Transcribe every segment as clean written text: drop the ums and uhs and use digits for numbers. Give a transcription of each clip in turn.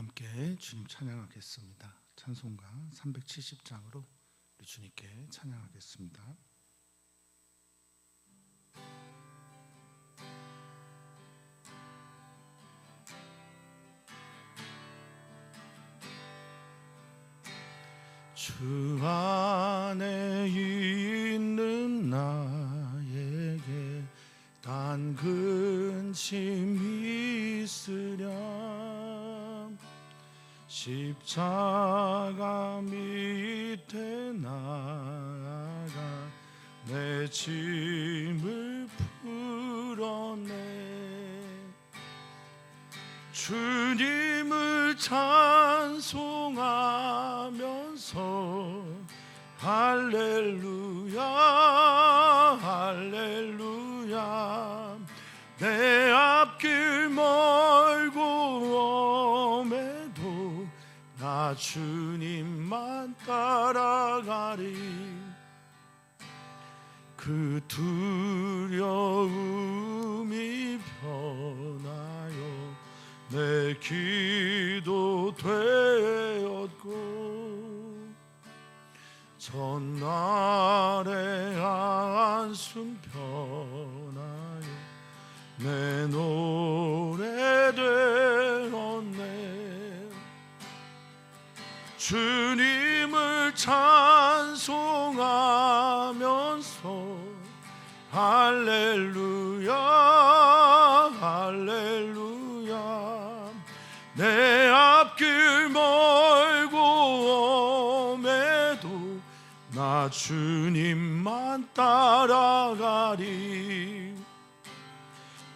함께 주님 찬양하겠습니다. 찬송가 370장으로 우리 주님께 찬양하겠습니다. 주 안에 있는 나에게 단 근심이 있으랴. 십자가 밑에 나아가 내 짐을 풀어내 주님을 찬송하면서 할렐루야 할렐루야. 내 앞길 멀고 엄해도 나 주님만 따라가리. 그 두려움이 변하여 내 기도 되었고 전날의 한숨 변하여 내 노래 되었네. 주님을 찬송하면서 할렐루야 할렐루야. 내 앞길 멀고 엄해도 나 주님만 따라가리.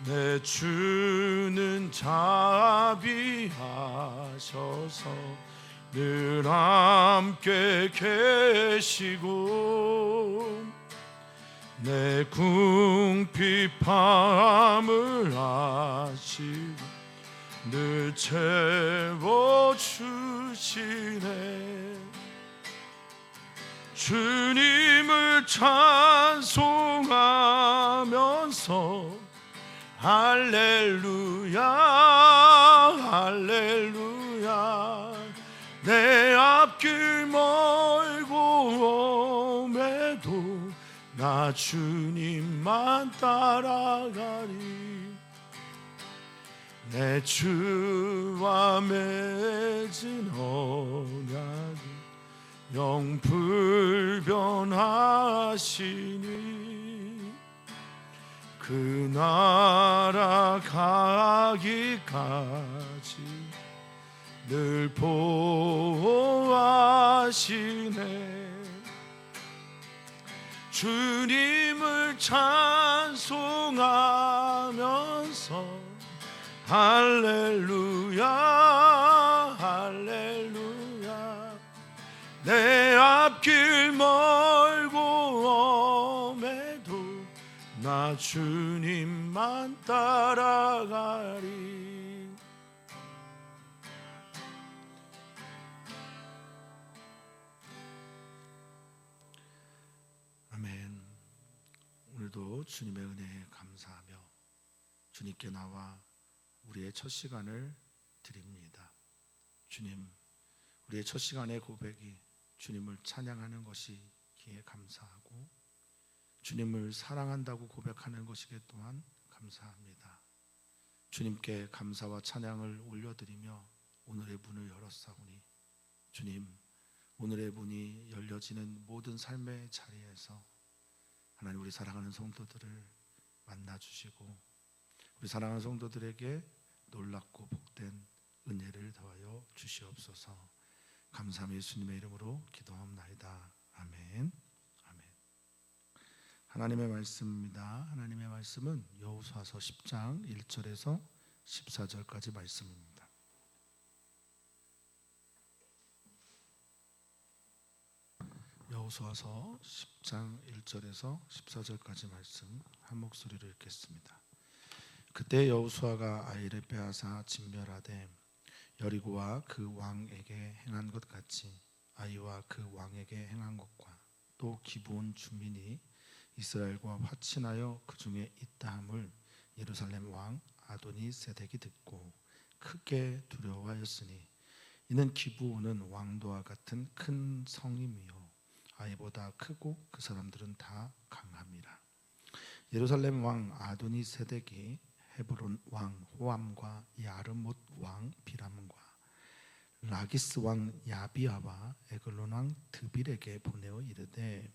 내 주는 자비하셔서 늘 함께 계시고 내 궁핍함을 아시고 늘 채워주시네. 주님을 찬송하면서 할렐루야 할렐루야. 내 앞길 멀고 엄해도 나 주님만 따라가리. 내 주와 맺은 언약이 영불변하시니 그 나라 가기까지 늘 보호하시네. 주님을 찬송하면서 할렐루야 할렐루야. 내 앞길 멀고 엄해도 나 주님만 따라가리. 아멘. 오늘도 주님의 은혜에 감사하며 주님께 나와 우리의 첫 시간을 드립니다. 주님, 우리의 첫 시간의 고백이 주님을 찬양하는 것이기에 감사하고 주님을 사랑한다고 고백하는 것이기에 또한 감사합니다. 주님께 감사와 찬양을 올려드리며 오늘의 문을 열었사오니 주님, 오늘의 문이 열려지는 모든 삶의 자리에서 하나님 우리 사랑하는 성도들을 만나주시고 우리 사랑하는 성도들에게 놀랍고 복된 은혜를 더하여 주시옵소서. 감사함 예수님의 이름으로 기도합나이다. 아멘. 아멘. 하나님의 말씀입니다. 하나님의 말씀은 여호수아서 10장 1절에서 14절까지 말씀입니다. 여호수아서 10장 1절에서 14절까지 말씀 한 목소리로 읽겠습니다. 그때 여호수아가 아이를 빼앗아 진멸하되 여리고와 그 왕에게 행한 것 같이 아이와 그 왕에게 행한 것과 또 기브온 주민이 이스라엘과 화친하여 그 중에 있다함을 예루살렘 왕 아도니 세덱이 듣고 크게 두려워하였으니 이는 기브온은 왕도와 같은 큰 성임이요 아이보다 크고 그 사람들은 다 강함이라. 예루살렘 왕 아도니 세덱이 헤브론 왕 호암과 야르못 왕 비람과 라기스 왕 야비아와 에글론 왕 드빌에게 보내어 이르되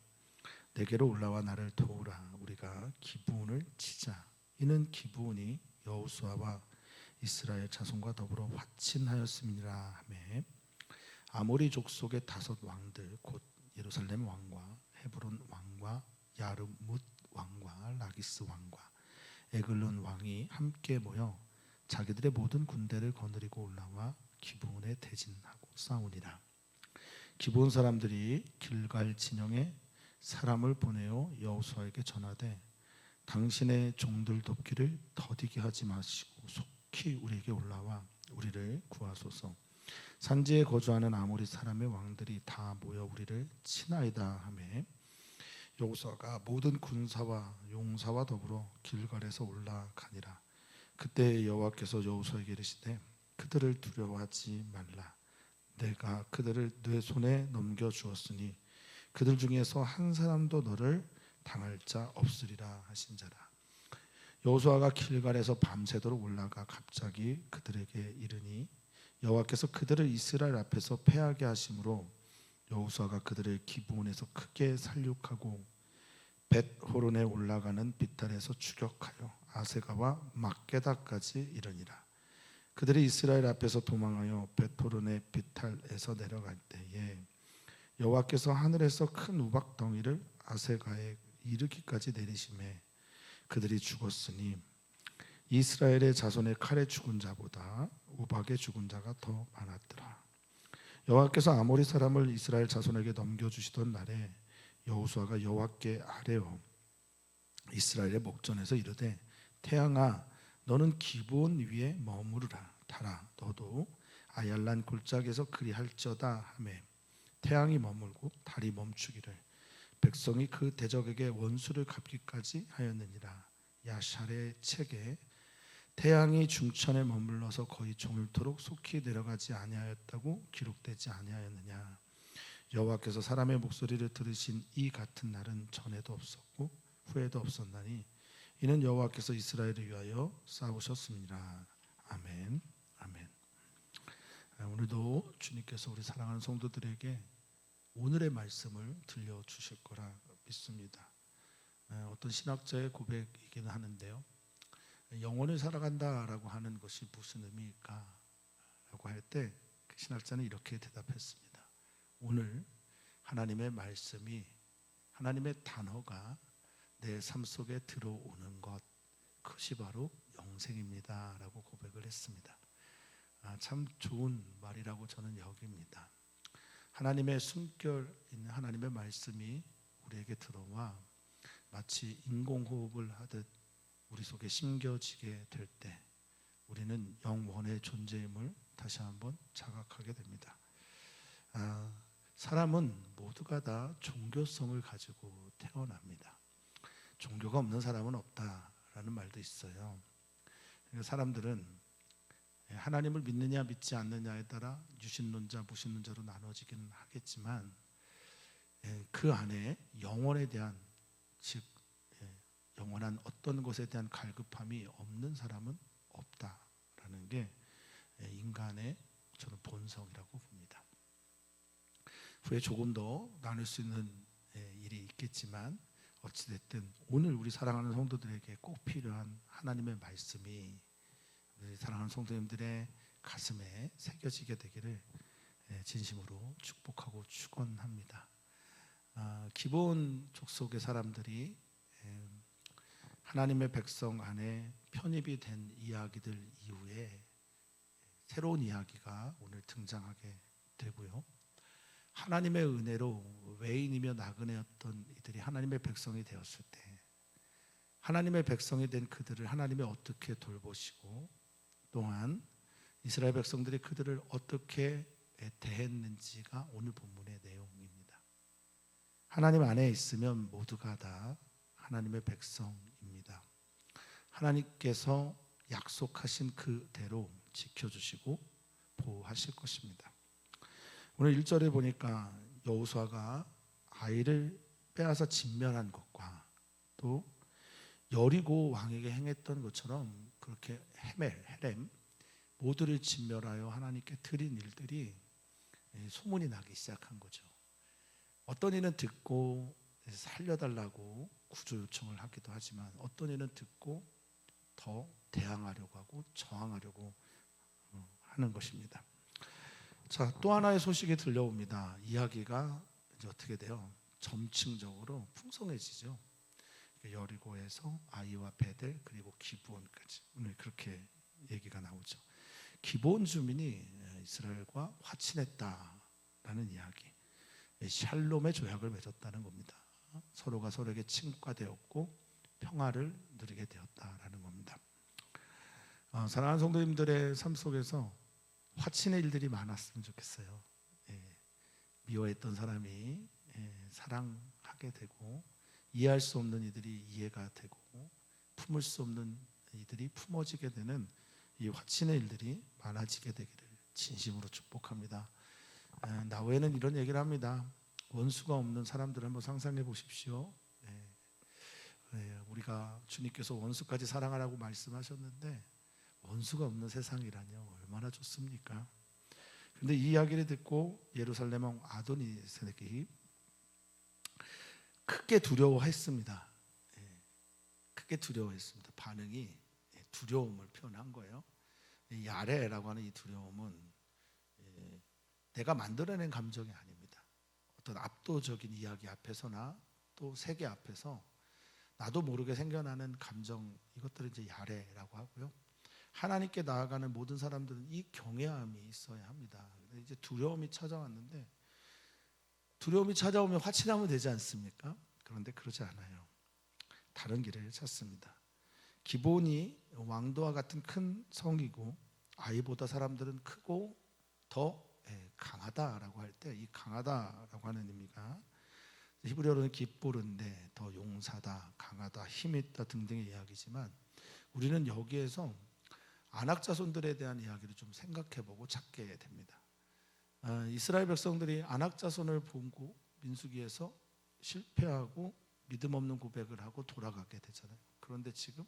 내게로 올라와 나를 도우라. 우리가 기브온을 치자. 이는 기브온이 여호수아와 이스라엘 자손과 더불어 화친하였음이라 하매 아모리 족속의 5 왕들 곧 예루살렘 왕과 헤브론 왕과 야르뭇 왕과 라기스 왕과 에글론 왕이 함께 모여 자기들의 모든 군대를 거느리고 올라와 기브온에 대진하고 싸우니라. 기브온 사람들이 길갈 진영에 사람을 보내어 여호수아에게 전하되 당신의 종들 돕기를 더디게 하지 마시고 속히 우리에게 올라와 우리를 구하소서. 산지에 거주하는 아모리 사람의 왕들이 다 모여 우리를 치나이다 하매 여호수아가 모든 군사와 용사와 더불어 길갈에서 올라가니라. 그때 여호와께서 여호수아에게 이르시되 그들을 두려워하지 말라. 내가 그들을 내 손에 넘겨 주었으니 그들 중에서 한 사람도 너를 당할 자 없으리라 하신 자라. 여호수아가 길갈에서 밤새도록 올라가 갑자기 그들에게 이르니 여호와께서 그들을 이스라엘 앞에서 패하게 하심으로 여호수아가 그들을 기브온에서 크게 살육하고 벳호론에 올라가는 비탈에서 추격하여 아세가와 막게다까지 이르니라. 그들이 이스라엘 앞에서 도망하여 벳호론의 비탈에서 내려갈 때에 여호와께서 하늘에서 큰 우박 덩이를 아세가에 이르기까지 내리심에 그들이 죽었으니 이스라엘의 자손의 칼에 죽은 자보다 우박에 죽은 자가 더 많았더라. 여호와께서 아모리 사람을 이스라엘 자손에게 넘겨주시던 날에 여호수아가 여호와께 아뢰어 이스라엘의 목전에서 이르되 태양아 너는 기브온 위에 머무르라. 달아 너도 아얄란 골짜기에서 그리할지어다 하매 태양이 머물고 달이 멈추기를 백성이 그 대적에게 원수를 갚기까지 하였느니라. 야샬의 책에 태양이 중천에 머물러서 거의 종일토록 속히 내려가지 아니하였다고 기록되지 아니하였느냐. 여호와께서 사람의 목소리를 들으신 이 같은 날은 전에도 없었고 후에도 없었나니 이는 여호와께서 이스라엘을 위하여 싸우셨습니다. 아멘. 아멘. 오늘도 주님께서 우리 사랑하는 성도들에게 오늘의 말씀을 들려주실 거라 믿습니다. 어떤 신학자의 고백이기는 하는데요. 영원을 살아간다라고 하는 것이 무슨 의미일까? 라고 할 때 그 신학자는 이렇게 대답했습니다. 오늘 하나님의 말씀이 하나님의 단어가 내 삶 속에 들어오는 것 그것이 바로 영생입니다 라고 고백을 했습니다. 참 좋은 말이라고 저는 여깁니다. 하나님의 숨결 있는 하나님의 말씀이 우리에게 들어와 마치 인공호흡을 하듯 우리 속에 심겨지게 될 때 우리는 영원의 존재임을 다시 한번 자각하게 됩니다. 사람은 모두가 다 종교성을 가지고 태어납니다. 종교가 없는 사람은 없다라는 말도 있어요. 사람들은 하나님을 믿느냐 믿지 않느냐에 따라 유신론자, 무신론자로 나눠지기는 하겠지만 그 안에 영원에 대한 즉 영원한 어떤 것에 대한 갈급함이 없는 사람은 없다라는 게 인간의 저는 본성이라고 봅니다. 후에 조금 더 나눌 수 있는 일이 있겠지만 어찌됐든 오늘 우리 사랑하는 성도들에게 꼭 필요한 하나님의 말씀이 우리 사랑하는 성도님들의 가슴에 새겨지게 되기를 진심으로 축복하고 축원합니다. 기브온 족속의 사람들이 하나님의 백성 안에 편입이 된 이야기들 이후에 새로운 이야기가 오늘 등장하게 되고요. 하나님의 은혜로 외인이며 나그네였던 이들이 하나님의 백성이 되었을 때 하나님의 백성이 된 그들을 하나님이 어떻게 돌보시고 또한 이스라엘 백성들이 그들을 어떻게 대했는지가 오늘 본문의 내용입니다. 하나님 안에 있으면 모두가 다 하나님의 백성입니다. 하나님께서 약속하신 그대로 지켜주시고 보호하실 것입니다. 오늘 1절에 보니까 여호수아가 아이를 빼앗아 진멸한 것과 또 여리고 왕에게 행했던 것처럼 그렇게 헤렘 모두를 진멸하여 하나님께 드린 일들이 소문이 나기 시작한 거죠. 어떤 이는 듣고 살려달라고 구조 요청을 하기도 하지만 어떤 이는 듣고 더 대항하려고 하고 저항하려고 하는 것입니다. 자, 또 하나의 소식이 들려옵니다. 이야기가 이제 어떻게 돼요? 점층적으로 풍성해지죠. 여리고에서 아이와 베델 그리고 기브온까지 오늘 그렇게 얘기가 나오죠. 기브온 주민이 이스라엘과 화친했다라는 이야기, 샬롬의 조약을 맺었다는 겁니다. 서로가 서로에게 친구가 되었고 평화를 누리게 되었다라는 겁니다. 사랑하는 성도님들의 삶 속에서 화친의 일들이 많았으면 좋겠어요. 미워했던 사람이 사랑하게 되고 이해할 수 없는 이들이 이해가 되고 품을 수 없는 이들이 품어지게 되는 이 화친의 일들이 많아지게 되기를 진심으로 축복합니다. 나 외에는 이런 얘기를 합니다. 원수가 없는 사람들을 한번 상상해 보십시오. 우리가 주님께서 원수까지 사랑하라고 말씀하셨는데 원수가 없는 세상이라뇨 얼마나 좋습니까? 그런데 이 이야기를 듣고 예루살렘 왕 아도니세덱이 크게 두려워했습니다. 크게 두려워했습니다. 반응이 두려움을 표현한 거예요. 이 야레라고 하는 이 두려움은 내가 만들어낸 감정이 아닙니다. 어떤 압도적인 이야기 앞에서나 또 세계 앞에서 나도 모르게 생겨나는 감정, 이것들을 이제 야레라고 하고요. 하나님께 나아가는 모든 사람들은 이 경외함이 있어야 합니다. 이제 두려움이 찾아왔는데 두려움이 찾아오면 화친하면 되지 않습니까? 그런데 그러지 않아요. 다른 길을 찾습니다. 기본이 왕도와 같은 큰 성이고 아이보다 사람들은 크고 더 강하다라고 할 때 이 강하다라고 하는 의미가 히브리어로는 기쁘른데 더 용사다, 강하다, 힘있다 등등의 이야기지만 우리는 여기에서 아낙 자손들에 대한 이야기를 좀 생각해보고 찾게 됩니다. 이스라엘 백성들이 아낙 자손을 보고 민수기에서 실패하고 믿음 없는 고백을 하고 돌아가게 되잖아요. 그런데 지금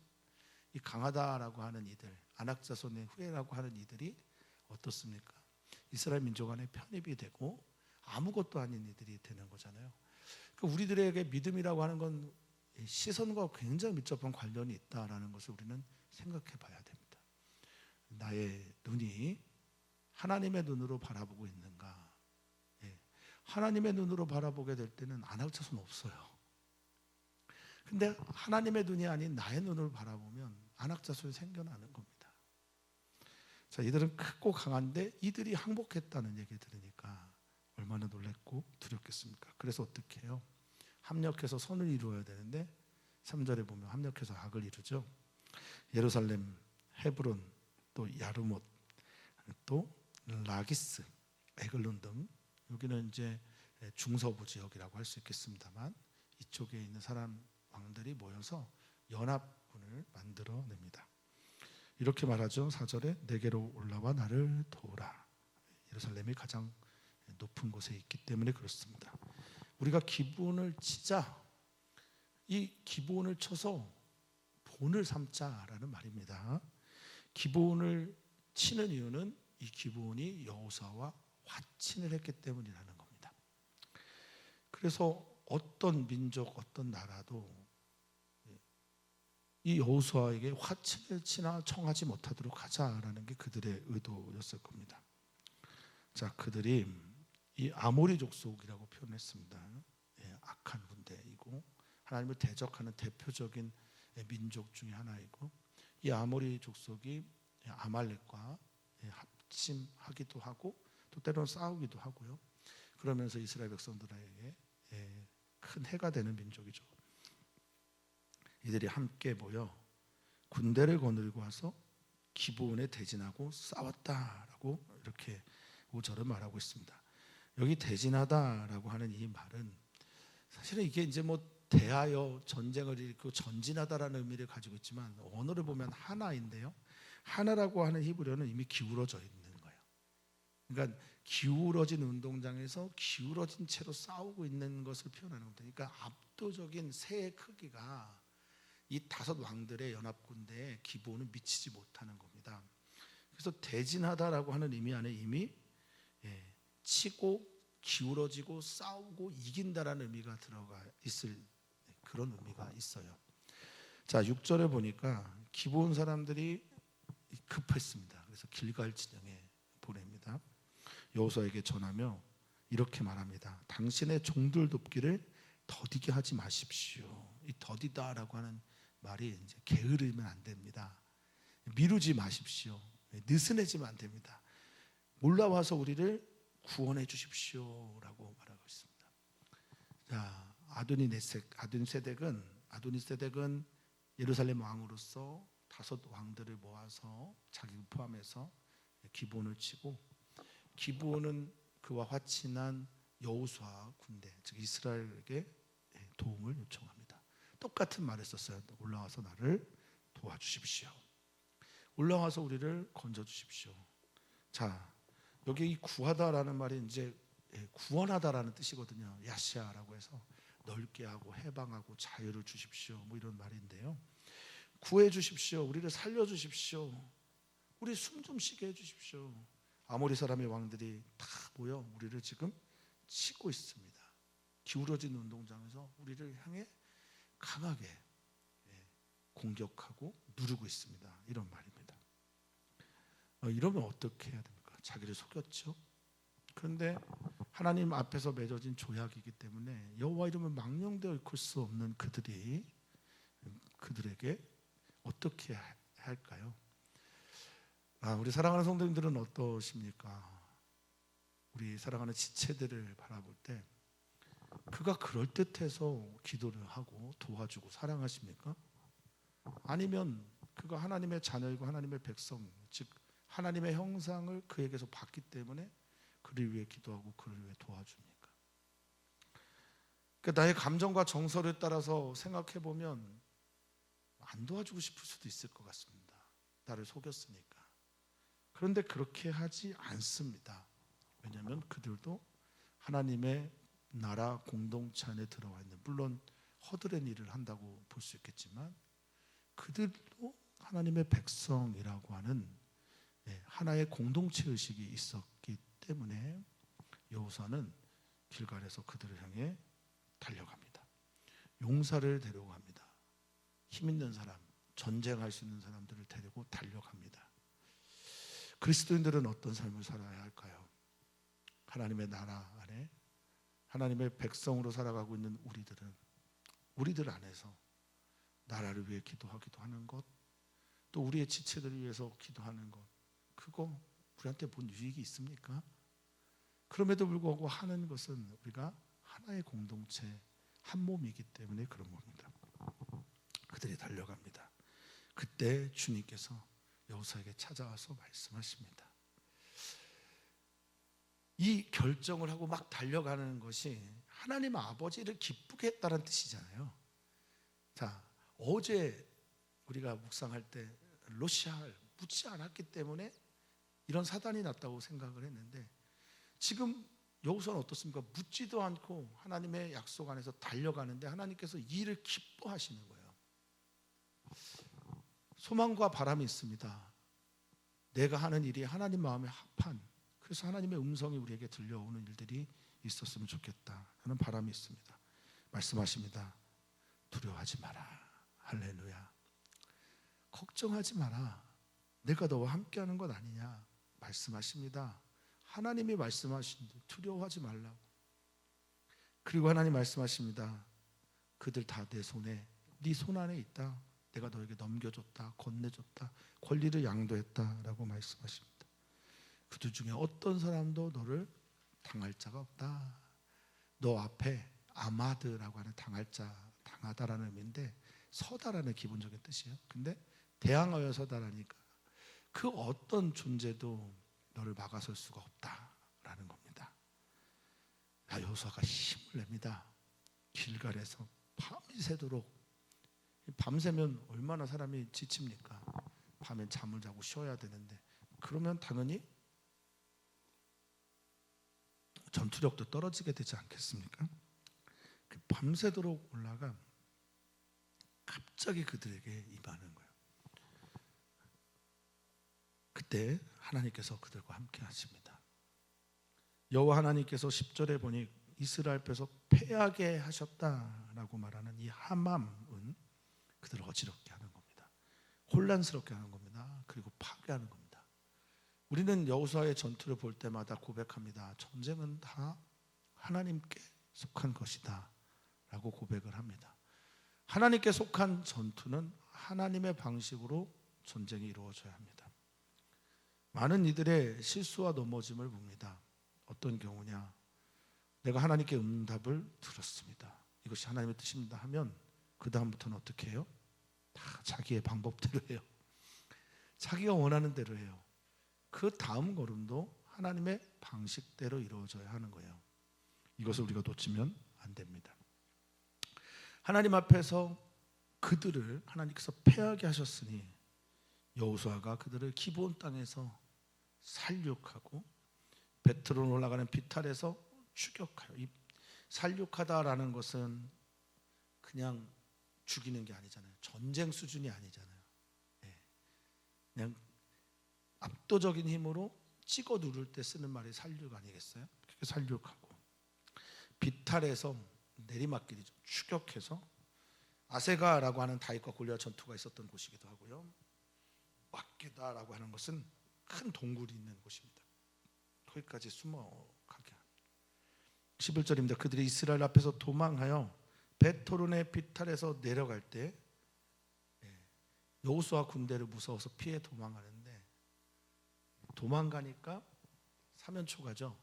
이 강하다라고 하는 이들, 아낙 자손의 후예라고 하는 이들이 어떻습니까? 이스라엘 민족 안에 편입이 되고 아무것도 아닌 이들이 되는 거잖아요. 우리들에게 믿음이라고 하는 건 시선과 굉장히 밀접한 관련이 있다라는 것을 우리는 생각해 봐야 됩니다. 나의 눈이 하나님의 눈으로 바라보고 있는가? 하나님의 눈으로 바라보게 될 때는 아낙 자손 없어요. 근데 하나님의 눈이 아닌 나의 눈을 바라보면 아낙 자손이 생겨나는 겁니다. 자, 이들은 크고 강한데 이들이 항복했다는 얘기 들으니까 얼마나 놀랐고 두렵겠습니까? 그래서 어떻게 해요? 합력해서 선을 이루어야 되는데 3절에 보면 합력해서 악을 이루죠. 예루살렘, 헤브론, 또 야르못, 또 라기스, 에글론 등 여기는 이제 중서부 지역이라고 할 수 있겠습니다만 이쪽에 있는 사람 왕들이 모여서 연합군을 만들어냅니다. 이렇게 말하죠. 4절에 내게로 올라와 나를 도우라. 예루살렘이 가장 높은 곳에 있기 때문에 그렇습니다. 우리가 기브온을 치자, 이 기브온을 쳐서 본을 삼자라는 말입니다. 기브온을 치는 이유는 이 기브온이 여호수아와 화친을 했기 때문이라는 겁니다. 그래서 어떤 민족, 어떤 나라도 이 여호수아에게 화친을 치나 청하지 못하도록 하자라는 게 그들의 의도였을 겁니다. 자, 그들이 이 아모리 족속이라고 표현했습니다. 악한 군대이고 하나님을 대적하는 대표적인 민족 중에 하나이고 이 아모리 족속이 아말렉과 합심하기도 하고 또 때로는 싸우기도 하고요. 그러면서 이스라엘 백성들에게 큰 해가 되는 민족이죠. 이들이 함께 모여 군대를 거느리고 와서 기브온에 대진하고 싸웠다라고 이렇게 5절은 말하고 있습니다. 여기 대진하다라고 하는 이 말은 사실은 이게 이제 뭐 대하여 전쟁을 일으키고 전진하다라는 의미를 가지고 있지만 언어를 보면 하나인데요. 하나라고 하는 히브리어는 이미 기울어져 있는 거예요. 그러니까 기울어진 운동장에서 기울어진 채로 싸우고 있는 것을 표현하는 겁니다. 그러니까 압도적인 세의 크기가 이 5 왕들의 연합군대의 기본은 미치지 못하는 겁니다. 그래서 대진하다라고 하는 의미 안에 이미 치고 기울어지고 싸우고 이긴다라는 의미가 들어가 있을 그런 의미가 있어요. 자, 6절에 보니까 기브온 사람들이 급했습니다. 그래서 길갈 진영에 보냅니다. 여호수아에게 전하며 이렇게 말합니다. 당신의 종들 돕기를 더디게 하지 마십시오. 이 더디다라고 하는 말이 이제 게으르면 안 됩니다. 미루지 마십시오. 느슨해지면 안 됩니다. 올라와서 우리를 구원해 주십시오라고 말하고 있습니다. 자, 아도니세덱은 예루살렘 왕으로서 5 왕들을 모아서 자기 포함해서 기브온을 치고, 기브온은 그와 화친한 여호수아 군대, 즉 이스라엘에게 도움을 요청합니다. 똑같은 말을 썼어요. 올라와서 나를 도와주십시오. 올라와서 우리를 건져 주십시오. 자, 여기 이 구하다라는 말이 이제 구원하다라는 뜻이거든요. 야시아라고 해서 넓게 하고 해방하고 자유를 주십시오, 뭐 이런 말인데요. 구해 주십시오. 우리를 살려 주십시오. 우리 숨 좀 쉬게 해 주십시오. 아모리 사람의 왕들이 다 모여 우리를 지금 치고 있습니다. 기울어진 운동장에서 우리를 향해 강하게 공격하고 누르고 있습니다. 이런 말입니다. 이러면 어떻게 해야 됩니까? 자기를 속였죠. 그런데 하나님 앞에서 맺어진 조약이기 때문에 여호와 이름을 망령되어 일컬 수 없는 그들에게 어떻게 할까요? 우리 사랑하는 성도님들은 어떠십니까? 우리 사랑하는 지체들을 바라볼 때 그가 그럴듯해서 기도를 하고 도와주고 사랑하십니까? 아니면 그가 하나님의 자녀이고 하나님의 백성, 즉 하나님의 형상을 그에게서 받기 때문에 그를 위해 기도하고 그를 위해 도와줍니까? 그러니까 나의 감정과 정서를 따라서 생각해 보면 안 도와주고 싶을 수도 있을 것 같습니다. 나를 속였으니까. 그런데 그렇게 하지 않습니다. 왜냐하면 그들도 하나님의 나라 공동체 안에 들어와 있는, 물론 허드렛 일을 한다고 볼 수 있겠지만 그들도 하나님의 백성이라고 하는 하나의 공동체 의식이 있었기 때문에 여호수아는 길갈에서 그들을 향해 달려갑니다. 용사를 데리고 갑니다. 힘 있는 사람, 전쟁할 수 있는 사람들을 데리고 달려갑니다. 그리스도인들은 어떤 삶을 살아야 할까요? 하나님의 나라 안에 하나님의 백성으로 살아가고 있는 우리들 안에서 나라를 위해 기도하기도 하는 것, 또 우리의 지체들을 위해서 기도하는 것, 그거 우리한테 뭔 유익이 있습니까? 그럼에도 불구하고 하는 것은 우리가 하나의 공동체, 한 몸이기 때문에 그런 겁니다. 그들이 달려갑니다. 그때 주님께서 여호수아에게 찾아와서 말씀하십니다. 이 결정을 하고 막 달려가는 것이 하나님 아버지를 기쁘게 했다는 뜻이잖아요. 자, 어제 우리가 묵상할 때 로시아를 묻지 않았기 때문에 이런 사단이 났다고 생각을 했는데, 지금 여호수아는 어떻습니까? 묻지도 않고 하나님의 약속 안에서 달려가는데 하나님께서 이 일을 기뻐하시는 거예요. 소망과 바람이 있습니다. 내가 하는 일이 하나님 마음에 합한, 그래서 하나님의 음성이 우리에게 들려오는 일들이 있었으면 좋겠다 하는 바람이 있습니다. 말씀하십니다. 두려워하지 마라. 할렐루야. 걱정하지 마라. 내가 너와 함께하는 것 아니냐 말씀하십니다. 하나님이 말씀하신데 두려워하지 말라고. 그리고 하나님 말씀하십니다. 그들 다 내 손에, 네 손 안에 있다. 내가 너에게 넘겨줬다, 건네줬다, 권리를 양도했다라고 말씀하십니다. 그들 중에 어떤 사람도 너를 당할 자가 없다. 너 앞에 아마드라고 하는 당할 자, 당하다라는 의미인데 서다라는 기본적인 뜻이에요. 근데 대항하여 서다라니까 그 어떤 존재도 너를 막아설 수가 없다라는 겁니다. 여호수아가 힘을 냅니다. 길갈에서 밤이 새도록, 밤새면 얼마나 사람이 지칩니까? 밤엔 잠을 자고 쉬어야 되는데, 그러면 당연히 전투력도 떨어지게 되지 않겠습니까? 그 밤새도록 올라가 갑자기 그들에게 임하는 거예요. 그때 하나님께서 그들과 함께 하십니다. 여호와 하나님께서 10절에 보니 이스라엘 앞에서 패하게 하셨다라고 말하는 이 하맘은 그들을 어지럽게 하는 겁니다. 혼란스럽게 하는 겁니다. 그리고 파괴하는 겁니다. 우리는 여호수아의 전투를 볼 때마다 고백합니다. 전쟁은 다 하나님께 속한 것이다 라고 고백을 합니다. 하나님께 속한 전투는 하나님의 방식으로 전쟁이 이루어져야 합니다. 많은 이들의 실수와 넘어짐을 봅니다. 어떤 경우냐? 내가 하나님께 응답을 들었습니다. 이것이 하나님의 뜻입니다 하면 그 다음부터는 어떻게 해요? 다 자기의 방법대로 해요. 자기가 원하는 대로 해요. 그 다음 걸음도 하나님의 방식대로 이루어져야 하는 거예요. 이것을 우리가 놓치면 안 됩니다. 하나님 앞에서 그들을 하나님께서 패하게 하셨으니 여호수아가 그들을 기브온 땅에서 살육하고 베트론 올라가는 비탈에서 추격하여, 이 살육하다라는 것은 그냥 죽이는 게 아니잖아요. 전쟁 수준이 아니잖아요. 그냥 압도적인 힘으로 찍어 누를 때 쓰는 말이 살육 아니겠어요? 그렇게 살육하고 비탈에서 내리막길이죠. 추격해서 아세가라고 하는 다윗과 골리앗 전투가 있었던 곳이기도 하고요. 막게다라고 하는 것은 큰 동굴이 있는 곳입니다. 거기까지 숨어가게 합니다. 11절입니다. 그들이 이스라엘 앞에서 도망하여 베토론의 비탈에서 내려갈 때 여호수아 군대를 무서워서 피해 도망하는데 도망가니까 사면초가죠.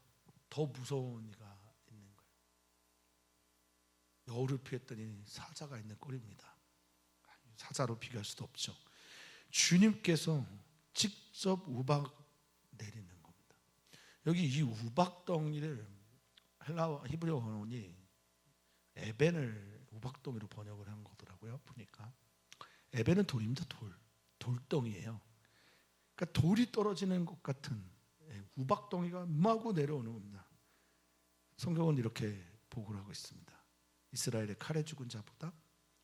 더 무서운 이가 있는 거예요. 여우를 피했더니 사자가 있는 꼴입니다. 사자로 비교할 수도 없죠. 주님께서 직접 우박 내리는 겁니다. 여기 이 우박덩이를 헬라어 히브리어 원어원이 에벤을 우박덩이로 번역을 한 거더라고요. 보니까 에벤은 돌입니다. 돌덩이에요. 그러니까 돌이 떨어지는 것 같은 우박덩이가 마구 내려오는 겁니다. 성경은 이렇게 보고를 하고 있습니다. 이스라엘의 칼에 죽은 자보다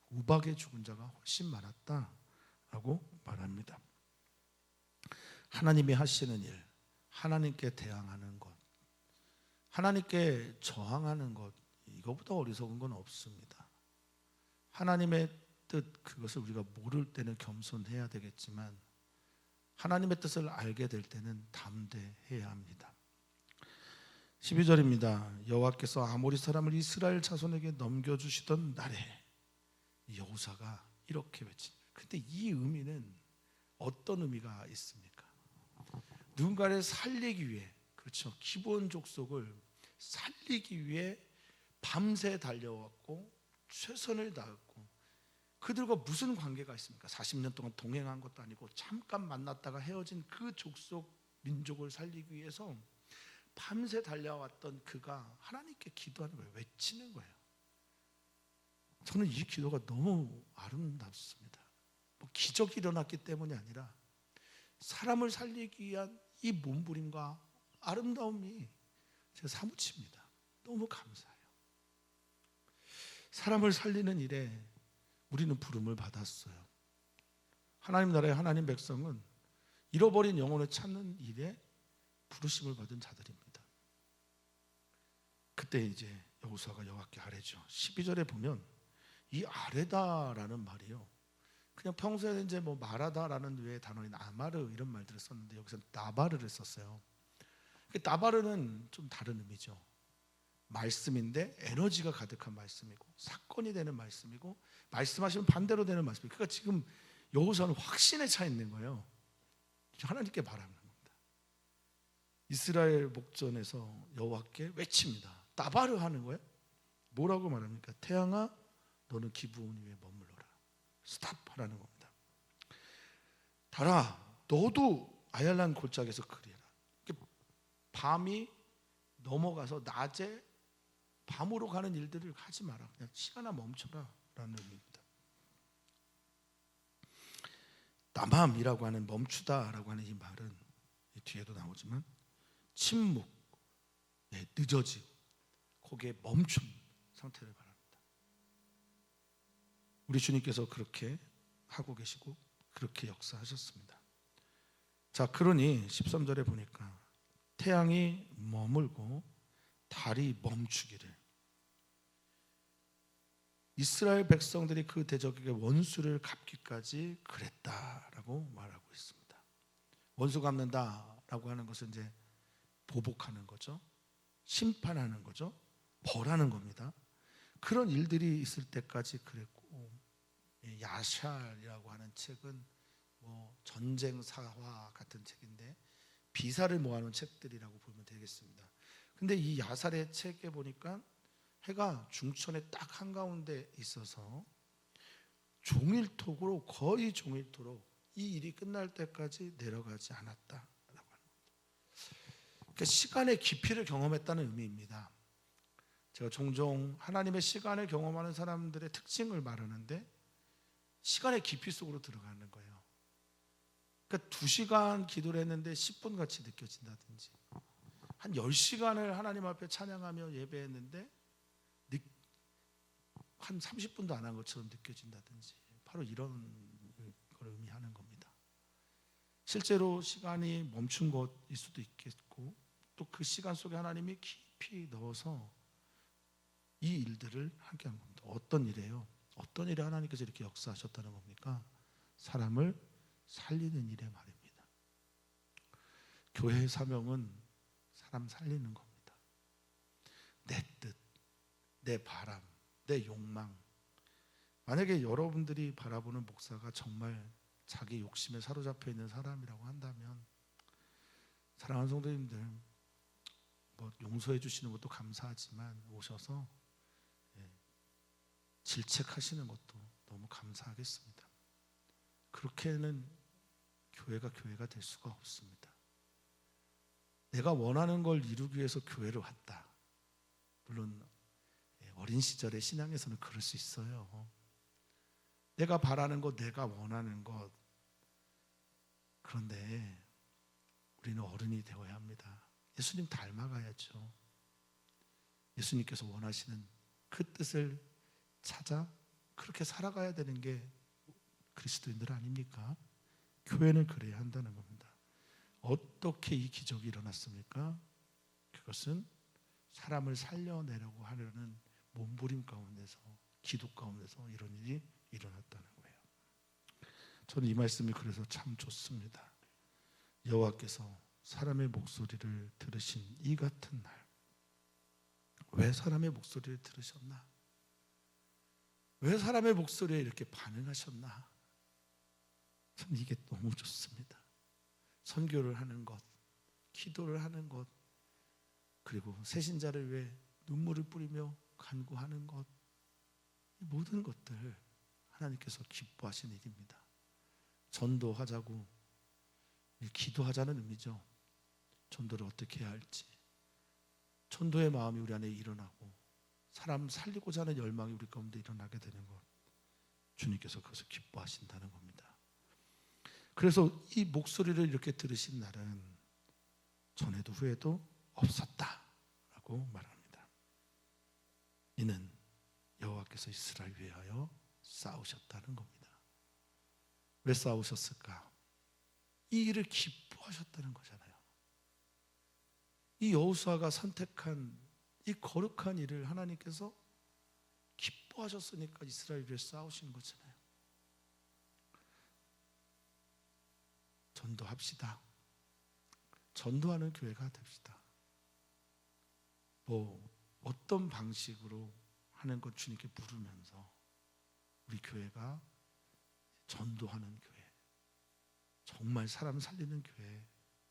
우박에 죽은 자가 훨씬 많았다라고 말합니다. 하나님이 하시는 일, 하나님께 대항하는 것, 하나님께 저항하는 것, 이거보다 어리석은 건 없습니다. 하나님의 뜻, 그것을 우리가 모를 때는 겸손해야 되겠지만 하나님의 뜻을 알게 될 때는 담대해야 합니다. 12절입니다. 여호와께서 아모리 사람을 이스라엘 자손에게 넘겨주시던 날에 여호수아가 이렇게 외칩니다. 근데 이 의미는 어떤 의미가 있습니까? 누군가를 살리기 위해, 그렇죠, 기브온 족속을 살리기 위해 밤새 달려왔고 최선을 다했고, 그들과 무슨 관계가 있습니까? 40년 동안 동행한 것도 아니고 잠깐 만났다가 헤어진 그 족속 민족을 살리기 위해서 밤새 달려왔던 그가 하나님께 기도하는 거예요. 외치는 거예요. 저는 이 기도가 너무 아름답습니다. 뭐 기적이 일어났기 때문이 아니라 사람을 살리기 위한 이 몸부림과 아름다움이 제가 사무칩니다. 너무 감사해요. 사람을 살리는 일에 우리는 부름을 받았어요. 하나님 나라의 하나님 백성은 잃어버린 영혼을 찾는 일에 부르심을 받은 자들입니다. 그때 이제 여호수아가 여호와께 아뢰죠. 12절에 보면 이 아뢰다라는 말이요, 그냥 평소에 이제 뭐 말하다라는 외의 단어인 아마르 이런 말들을 썼는데 여기서 나바르를 썼어요. 나바르는 좀 다른 의미죠. 말씀인데 에너지가 가득한 말씀이고 사건이 되는 말씀이고 말씀하시면 반대로 되는 말씀이고, 그러니까 지금 여호수아는 확신에 차 있는 거예요. 하나님께 바라는 겁니다. 이스라엘 목전에서 여호와께 외칩니다. 나바르 하는 거예요. 뭐라고 말합니까? 태양아 너는 기브온 위에 머물러라. 스탑하라는 겁니다. 달아 너도 아얄란 골짜기에서 그리라. 밤이 넘어가서 낮에 밤으로 가는 일들을 하지 마라. 그냥 시간아 멈춰라 라는 의미입니다. 남함이라고 하는 멈추다라고 하는 이 말은 이 뒤에도 나오지만 침묵, 늦어지고 거기에 멈춘 상태를 바랍니다. 우리 주님께서 그렇게 하고 계시고 그렇게 역사하셨습니다. 자, 그러니 13절에 보니까 태양이 머물고 달이 멈추기를, 이스라엘 백성들이 그 대적에게 원수를 갚기까지 그랬다라고 말하고 있습니다. 원수 갚는다라고 하는 것은 이제 보복하는 거죠. 심판하는 거죠. 벌하는 겁니다. 그런 일들이 있을 때까지 그랬고, 야샬이라고 하는 책은 전쟁 사화 같은 책인데 비사를 모아놓은 책들이라고 보면 되겠습니다. 근데 이 야살의 책에 보니까 해가 중천에 딱 한가운데 있어서 종일토록, 거의 종일토록 이 일이 끝날 때까지 내려가지 않았다라고 하는 겁니다. 그러니까 시간의 깊이를 경험했다는 의미입니다. 제가 종종 하나님의 시간을 경험하는 사람들의 특징을 말하는데 시간의 깊이 속으로 들어가는 거예요. 그러니까 2시간 기도를 했는데 10분 같이 느껴진다든지, 한 10시간을 하나님 앞에 찬양하며 예배했는데 한 30분도 안 한 것처럼 느껴진다든지, 바로 이런 걸 의미하는 겁니다. 실제로 시간이 멈춘 것일 수도 있겠고, 또 그 시간 속에 하나님이 깊이 넣어서 이 일들을 하게 한 겁니다. 어떤 일이에요? 어떤 일에 하나님께서 이렇게 역사하셨다는 겁니까? 사람을 살리는 일에 말입니다. 교회의 사명은 사람 살리는 겁니다. 내 뜻, 내 바람, 내 욕망. 만약에 여러분들이 바라보는 목사가 정말 자기 욕심에 사로잡혀 있는 사람이라고 한다면, 사랑하는 성도님들, 용서해 주시는 것도 감사하지만 오셔서 질책하시는 것도 너무 감사하겠습니다. 그렇게는 교회가 될 수가 없습니다. 내가 원하는 걸 이루기 위해서 교회를 왔다. 물론 어린 시절의 신앙에서는 그럴 수 있어요. 내가 바라는 것, 내가 원하는 것. 그런데 우리는 어른이 되어야 합니다. 예수님 닮아가야죠. 예수님께서 원하시는 그 뜻을 찾아 그렇게 살아가야 되는 게 그리스도인들 아닙니까? 교회는 그래야 한다는 겁니다. 어떻게 이 기적이 일어났습니까? 그것은 사람을 살려내려고 하려는 몸부림 가운데서, 기도 가운데서 이런 일이 일어났다는 거예요. 저는 이 말씀이 그래서 참 좋습니다. 여호와께서 사람의 목소리를 들으신 이 같은 날, 왜 사람의 목소리를 들으셨나? 왜 사람의 목소리에 이렇게 반응하셨나? 저는 이게 너무 좋습니다. 선교를 하는 것, 기도를 하는 것, 그리고 새신자를 위해 눈물을 뿌리며 간구하는 것, 이 모든 것들 하나님께서 기뻐하신 일입니다. 전도하자고, 기도하자는 의미죠. 전도를 어떻게 해야 할지, 전도의 마음이 우리 안에 일어나고 사람 살리고자 하는 열망이 우리 가운데 일어나게 되는 것, 주님께서 그것을 기뻐하신다는 겁니다. 그래서 이 목소리를 이렇게 들으신 날은 전에도 후에도 없었다라고 말합니다. 이는 여호와께서 이스라엘 위하여 싸우셨다는 겁니다. 왜 싸우셨을까? 이 일을 기뻐하셨다는 거잖아요. 이 여호수아가 선택한 이 거룩한 일을 하나님께서 기뻐하셨으니까 이스라엘 위해 싸우신 거잖아요. 전도합시다. 전도하는 교회가 됩시다. 어떤 방식으로 하는 것 주님께 물으면서 우리 교회가 전도하는 교회, 정말 사람 살리는 교회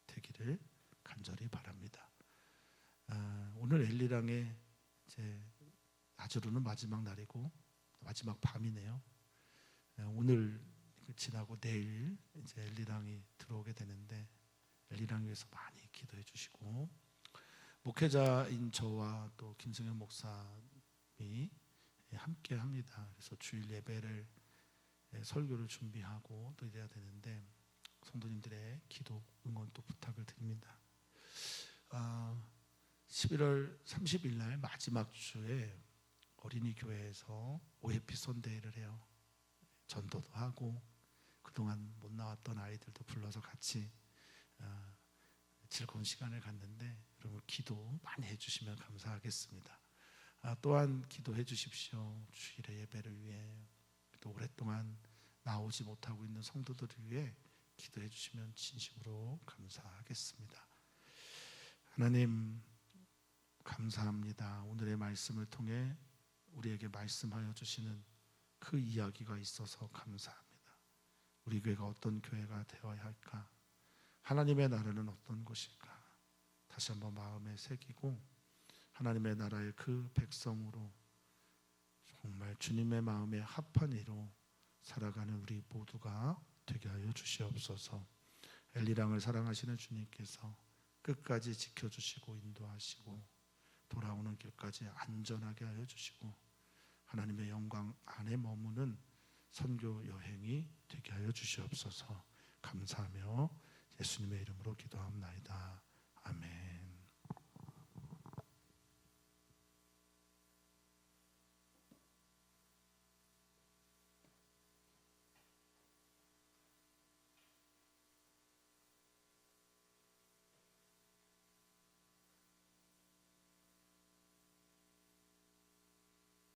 되기를 간절히 바랍니다. 오늘 엘리랑의 이제 낮으로는 마지막 날이고 마지막 밤이네요. 오늘 지나고 내일 이제 엘리랑이 들어오게 되는데 엘리랑 위해서 많이 기도해 주시고, 목회자인 저와 또 김승현 목사님이 함께 합니다. 그래서 주일 예배를 설교를 준비하고 또 이래야 되는데 성도님들의 기도 응원 또 부탁을 드립니다. 11월 30일 날 마지막 주에 어린이 교회에서 OFP 선대회를 해요. 전도도 하고 그동안 못 나왔던 아이들도 불러서 같이 즐거운 시간을 갖는데 여러분 기도 많이 해주시면 감사하겠습니다. 또한 기도해 주십시오. 주일의 예배를 위해, 또 오랫동안 나오지 못하고 있는 성도들을 위해 기도해 주시면 진심으로 감사하겠습니다. 하나님 감사합니다. 오늘의 말씀을 통해 우리에게 말씀하여 주시는 그 이야기가 있어서 감사합니다. 우리 교회가 어떤 교회가 되어야 할까? 하나님의 나라는 어떤 것일까? 다시 한번 마음에 새기고 하나님의 나라의 그 백성으로 정말 주님의 마음에 합한 이로 살아가는 우리 모두가 되게 하여 주시옵소서. 엘리랑을 사랑하시는 주님께서 끝까지 지켜주시고 인도하시고 돌아오는 길까지 안전하게 하여 주시고 하나님의 영광 안에 머무는 선교 여행이 되게 하여 주시옵소서. 감사하며 예수님의 이름으로 기도합나이다. 아멘.